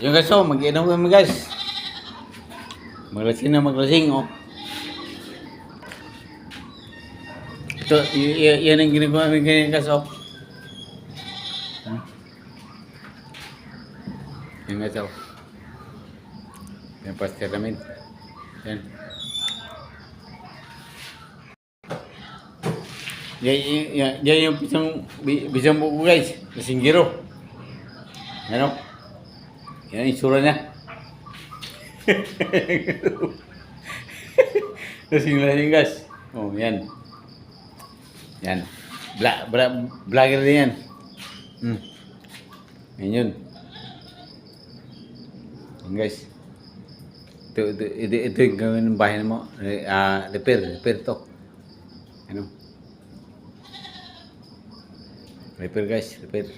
Yung guys, oh, mag-inom kami guys. Maglasing, oh. Ito, yan ang ginagawa namin ganyan guys, oh. Yan guys, oh. Yan pastel namin. Yan. Yan yung pisang buko guys. Lasinggero. Yan, oh. Yan ang itsura niya. Lasing guys. Oh, yan. Yan. Vlogger din yan. Yan yun. Yan guys. Ito yung gawin ng bahay mo. Repair to. Ano? Repair guys, repair.